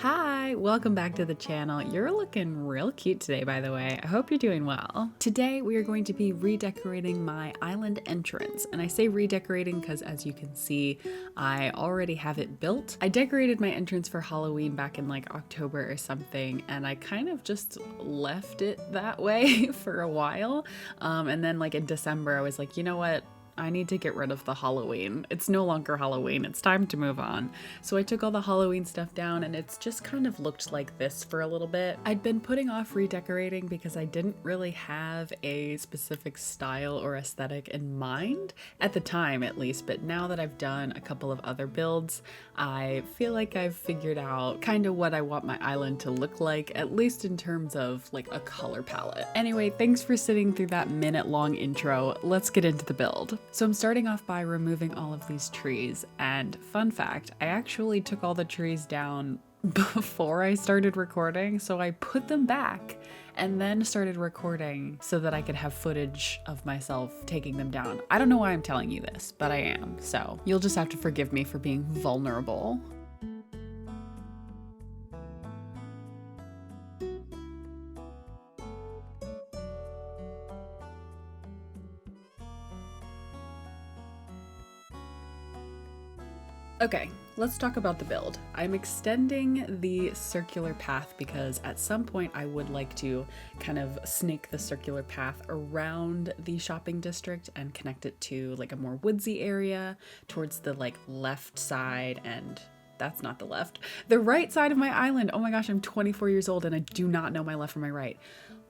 Hi, welcome back to the channel. You're looking real cute today, by the way. I hope you're doing well. Today we are going to be redecorating my island entrance. And I say redecorating because as you can see, I already have it built. I decorated my entrance for Halloween back in like October or something, and I kind of just left it that way for a while. And then like in December, I was like, you know what? I need to get rid of the Halloween. It's no longer Halloween. It's time to move on. So I took all the Halloween stuff down and it's just kind of looked like this for a little bit. I'd been putting off redecorating because I didn't really have a specific style or aesthetic in mind at the time, at least. But now that I've done a couple of other builds, I feel like I've figured out kind of what I want my island to look like, at least in terms of like a color palette. Anyway, thanks for sitting through that minute-long intro. Let's get into the build. So I'm starting off by removing all of these trees, and fun fact, I actually took all the trees down before I started recording, so I put them back and then started recording so that I could have footage of myself taking them down. I don't know why I'm telling you this, but I am, so you'll just have to forgive me for being vulnerable. Okay, let's talk about the build. I'm extending the circular path because at some point I would like to kind of snake the circular path around the shopping district and connect it to like a more woodsy area towards the like left side, and that's not the left, the right side of my island. Oh my gosh, I'm 24 years old and I do not know my left from my right.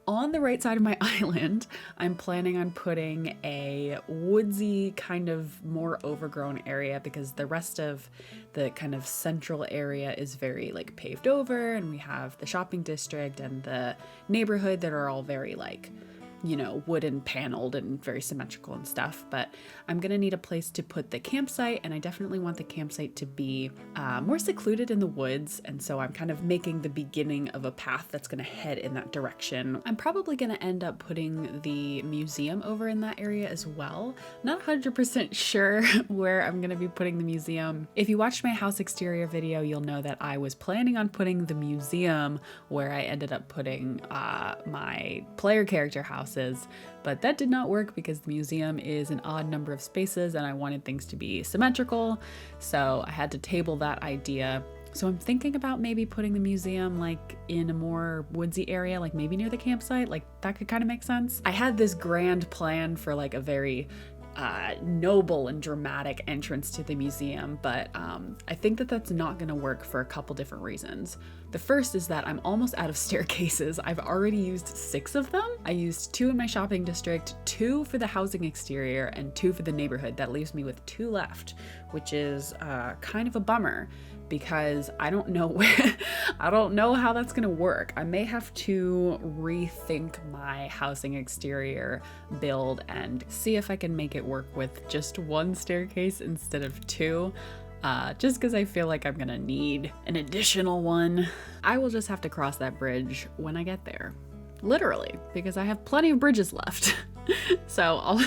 On the right side of my island, I'm planning on putting a woodsy kind of more overgrown area because the rest of the kind of central area is very like paved over, and we have the shopping district and the neighborhood that are all very like, you know, wooden paneled and very symmetrical and stuff. But I'm gonna need a place to put the campsite, and I definitely want the campsite to be more secluded in the woods, and so I'm kind of making the beginning of a path that's gonna head in that direction. I'm probably gonna end up putting the museum over in that area as well. Not 100% sure where I'm gonna be putting the museum. If you watched my house exterior video, you'll know that I was planning on putting the museum where I ended up putting my player character house, but that did not work because the museum is an odd number of spaces and I wanted things to be symmetrical, so I had to table that idea. So I'm thinking about maybe putting the museum like in a more woodsy area, like maybe near the campsite. Like that could kind of make sense. I had this grand plan for like a very noble and dramatic entrance to the museum, but I think that that's not going to work for a couple different reasons. The first is that I'm almost out of staircases. I've already used 6 of them. I used 2 in my shopping district, 2 for the housing exterior, and 2 for the neighborhood. That leaves me with 2 left, which is kind of a bummer because I don't know I don't know how that's gonna work. I may have to rethink my housing exterior build and see if I can make it work with just 1 staircase instead of 2. Just because I feel like I'm gonna need an additional one. I will just have to cross that bridge when I get there. Literally, because I have plenty of bridges left. So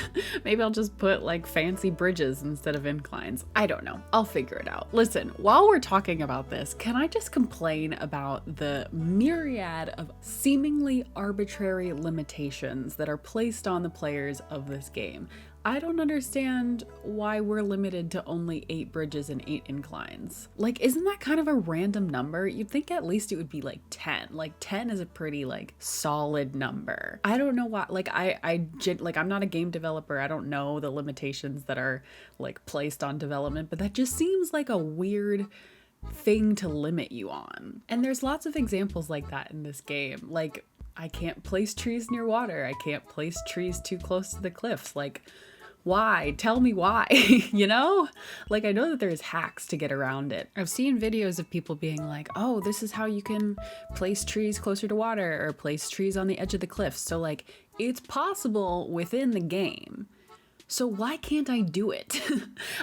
maybe I'll just put like fancy bridges instead of inclines. I don't know. I'll figure it out. Listen, while we're talking about this, can I just complain about the myriad of seemingly arbitrary limitations that are placed on the players of this game? I don't understand why we're limited to only 8 bridges and 8 inclines. Like, isn't that kind of a random number? You'd think at least it would be like 10. Like 10 is a pretty like solid number. I don't know why. Like I'm not a game developer. I don't know the limitations that are like placed on development, but that just seems like a weird thing to limit you on. And there's lots of examples like that in this game. Like, I can't place trees near water. I can't place trees too close to the cliffs. Like, why? Tell me why, you know? Like, I know that there's hacks to get around it. I've seen videos of people being like, oh, this is how you can place trees closer to water or place trees on the edge of the cliffs. So like, it's possible within the game. So why can't I do it?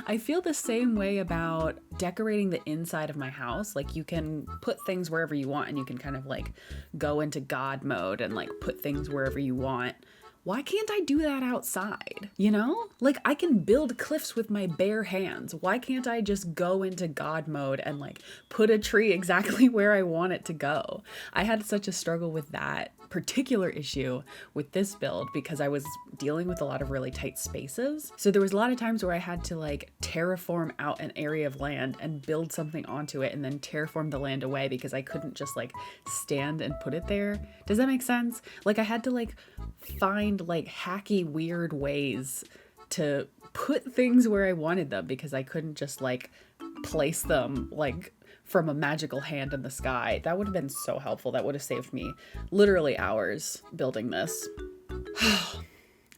I feel the same way about decorating the inside of my house. Like, you can put things wherever you want and you can kind of like go into God mode and like put things wherever you want. why can't I do that outside? You know? Like, I can build cliffs with my bare hands. Why can't I just go into God mode and like put a tree exactly where I want it to go? I had such a struggle with that particular issue with this build because I was dealing with a lot of really tight spaces. So there was a lot of times where I had to like terraform out an area of land and build something onto it and then terraform the land away because I couldn't just like stand and put it there. Does that make sense? Like I had to like find like hacky weird ways to put things where I wanted them because I couldn't just like place them like from a magical hand in the sky. That would have been so helpful. That would have saved me literally hours building this.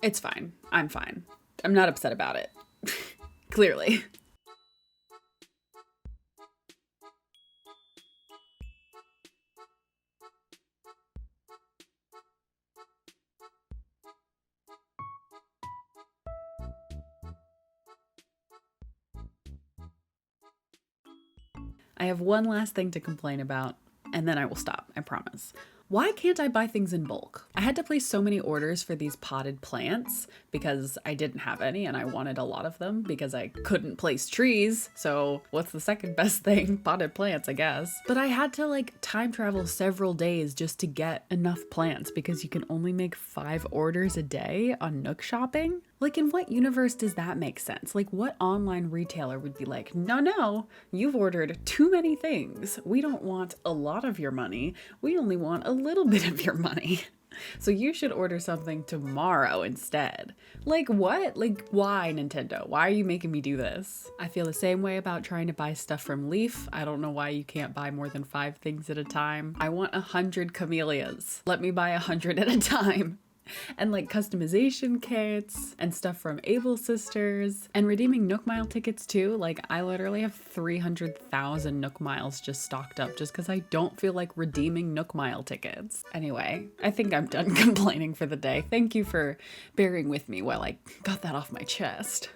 It's fine. I'm fine. I'm not upset about it. Clearly. I have one last thing to complain about, and then I will stop, I promise. Why can't I buy things in bulk? I had to place so many orders for these potted plants because I didn't have any and I wanted a lot of them because I couldn't place trees. So what's the second best thing? Potted plants, I guess. But I had to like time travel several days just to get enough plants because you can only make 5 orders a day on Nook shopping. Like, in what universe does that make sense? Like, what online retailer would be like, no, you've ordered too many things. We don't want a lot of your money. We only want a little bit of your money. So you should order something tomorrow instead. Like, what? Like, why, Nintendo? Why are you making me do this? I feel the same way about trying to buy stuff from Leaf. I don't know why you can't buy more than 5 things at a time. I want 100 camellias. Let me buy 100 at a time. And like customization kits and stuff from Able Sisters and redeeming Nook Mile tickets too. Like I literally have 300,000 Nook Miles just stocked up just because I don't feel like redeeming Nook Mile tickets. Anyway, I think I'm done complaining for the day. Thank you for bearing with me while I got that off my chest.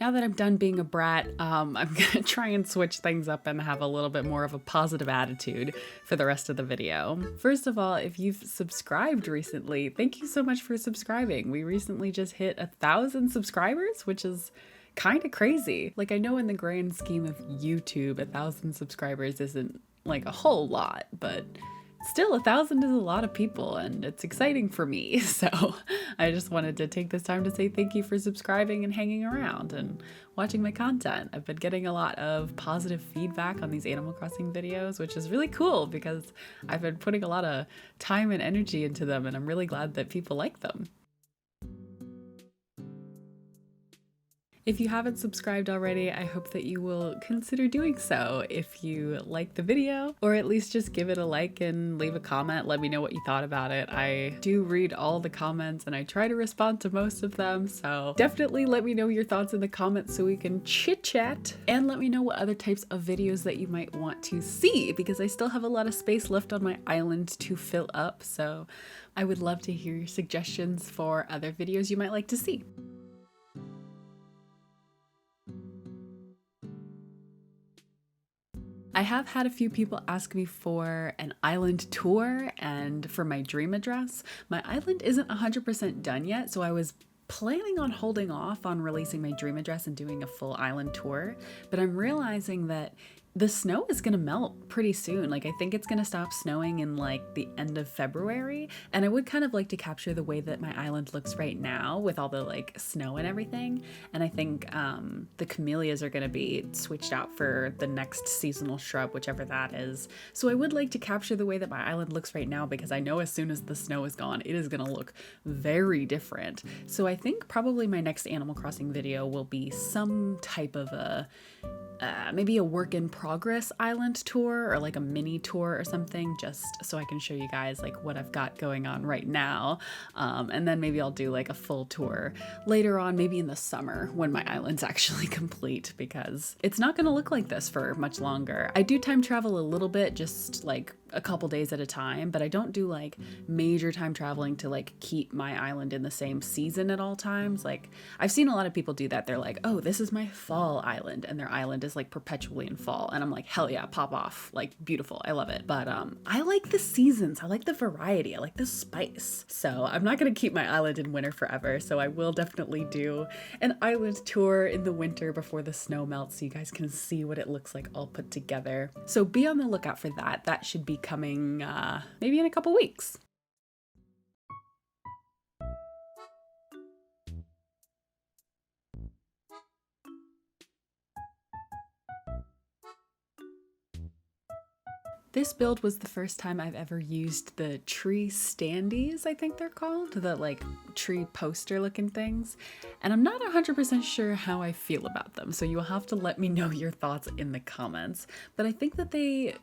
Now that I'm done being a brat, I'm gonna try and switch things up and have a little bit more of a positive attitude for the rest of the video. First of all, if you've subscribed recently, thank you so much for subscribing. We recently just hit 1,000 subscribers, which is kind of crazy. Like I know in the grand scheme of YouTube, 1,000 subscribers isn't like a whole lot, but still 1,000 is a lot of people and it's exciting for me. So I just wanted to take this time to say thank you for subscribing and hanging around and watching my content. I've been getting a lot of positive feedback on these Animal Crossing videos, which is really cool because I've been putting a lot of time and energy into them and I'm really glad that people like them. If you haven't subscribed already, I hope that you will consider doing so if you like the video, or at least just give it a like and leave a comment. Let me know what you thought about it. I do read all the comments and I try to respond to most of them, so definitely let me know your thoughts in the comments so we can chit chat, and let me know what other types of videos that you might want to see because I still have a lot of space left on my island to fill up, so I would love to hear your suggestions for other videos you might like to see. I have had a few people ask me for an island tour and for my dream address. My island isn't 100% done yet, so I was planning on holding off on releasing my dream address and doing a full island tour, but I'm realizing that the snow is gonna melt pretty soon. Like I think it's gonna stop snowing in like the end of February, and I would kind of like to capture the way that my island looks right now with all the like snow and everything. And I think the camellias are gonna be switched out for the next seasonal shrub, whichever that is. So I would like to capture the way that my island looks right now because I know as soon as the snow is gone, it is gonna look very different. So I think probably my next Animal Crossing video will be some type of a maybe a work in progress island tour or like a mini tour or something, just so I can show you guys like what I've got going on right now. And then maybe I'll do like a full tour later on, maybe in the summer when my island's actually complete, because it's not going to look like this for much longer. I do time travel a little bit, just like a couple days at a time, but I don't do like major time traveling to like keep my island in the same season at all times. Like I've seen a lot of people do that. They're like, oh, this is my fall island, and their island is like perpetually in fall. And I'm like, hell yeah, pop off. Like beautiful. I love it. But I like the seasons. I like the variety. I like the spice. So I'm not going to keep my island in winter forever. So I will definitely do an island tour in the winter before the snow melts so you guys can see what it looks like all put together. So be on the lookout for that. That should be coming maybe in a couple weeks. This build was the first time I've ever used the tree standees, I think they're called, the like tree poster looking things. And I'm not 100% sure how I feel about them, so you'll have to let me know your thoughts in the comments. But I think that they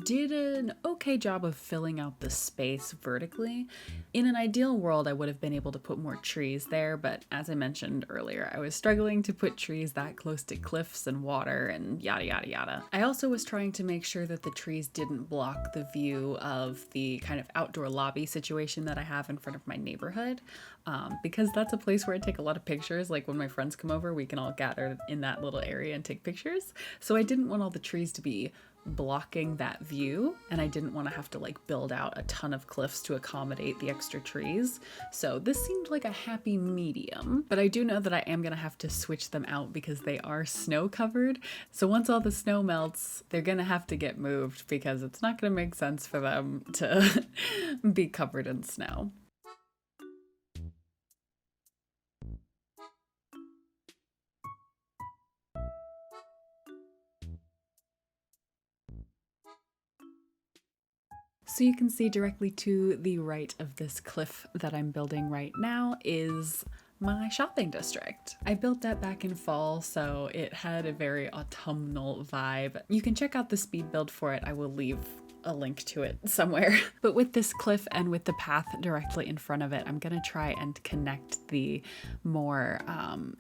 did an okay job of filling out the space vertically. In an ideal world, I would have been able to put more trees there, but as I mentioned earlier, I was struggling to put trees that close to cliffs and water and yada yada yada. I also was trying to make sure that the trees didn't block the view of the kind of outdoor lobby situation that I have in front of my neighborhood, because that's a place where I take a lot of pictures. Like when my friends come over, we can all gather in that little area and take pictures. So I didn't want all the trees to be blocking that view, and I didn't want to have to like build out a ton of cliffs to accommodate the extra trees. So this seemed like a happy medium, but I do know that I am gonna have to switch them out because they are snow covered. So once all the snow melts, they're gonna have to get moved because it's not gonna make sense for them to be covered in snow. So you can see directly to the right of this cliff that I'm building right now is my shopping district. I built that back in fall, so it had a very autumnal vibe. You can check out the speed build for it. I will leave a link to it somewhere. But with this cliff and with the path directly in front of it, I'm gonna try and connect the more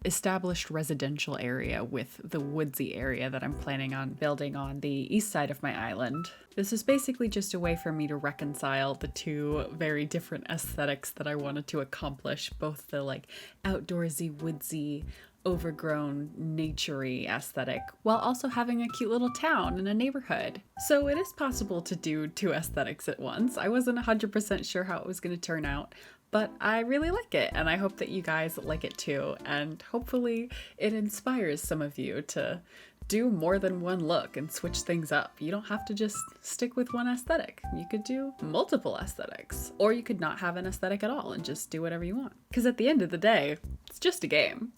established residential area with the woodsy area that I'm planning on building on the east side of my island. This is basically just a way for me to reconcile the two very different aesthetics that I wanted to accomplish, both the like outdoorsy, woodsy, overgrown, naturey aesthetic, while also having a cute little town and a neighborhood. So it is possible to do two aesthetics at once. I wasn't 100% sure how it was going to turn out, but I really like it, and I hope that you guys like it too, and hopefully it inspires some of you to do more than one look and switch things up. You don't have to just stick with one aesthetic. You could do multiple aesthetics, or you could not have an aesthetic at all and just do whatever you want. Because at the end of the day, it's just a game.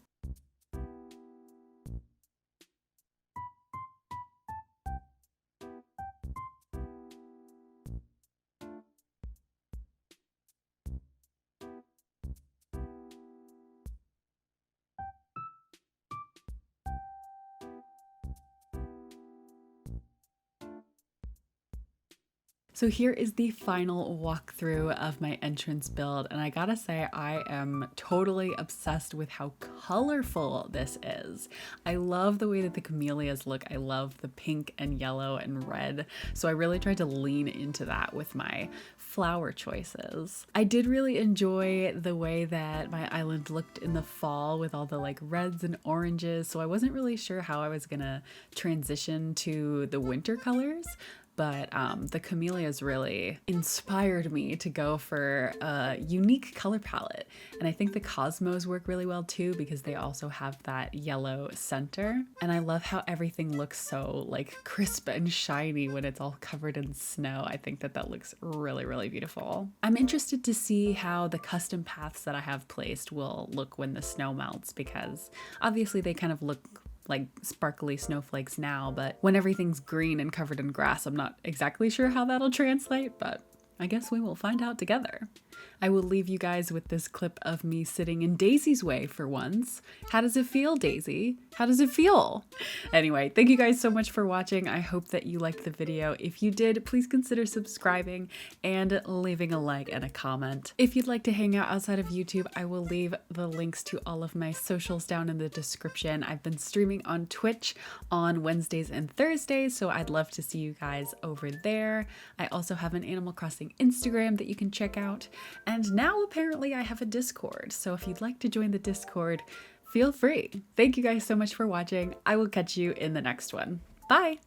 So here is the final walkthrough of my entrance build, and I gotta say I am totally obsessed with how colorful this is. I love the way that the camellias look. I love the pink and yellow and red, so I really tried to lean into that with my flower choices. I did really enjoy the way that my island looked in the fall with all the like reds and oranges, so I wasn't really sure how I was gonna transition to the winter colors. But the camellias really inspired me to go for a unique color palette. And I think the cosmos work really well too, because they also have that yellow center. And I love how everything looks so like crisp and shiny when it's all covered in snow. I think that that looks really, really beautiful. I'm interested to see how the custom paths that I have placed will look when the snow melts, because obviously they kind of look like sparkly snowflakes now, but when everything's green and covered in grass, I'm not exactly sure how that'll translate, but I guess we will find out together. I will leave you guys with this clip of me sitting in Daisy's way for once. How does it feel, Daisy? How does it feel? Anyway, thank you guys so much for watching. I hope that you liked the video. If you did, please consider subscribing and leaving a like and a comment. If you'd like to hang out outside of YouTube, I will leave the links to all of my socials down in the description. I've been streaming on Twitch on Wednesdays and Thursdays, so I'd love to see you guys over there. I also have an Animal Crossing Instagram that you can check out. And now apparently I have a Discord, so if you'd like to join the Discord, feel free. Thank you guys so much for watching. I will catch you in the next one. Bye!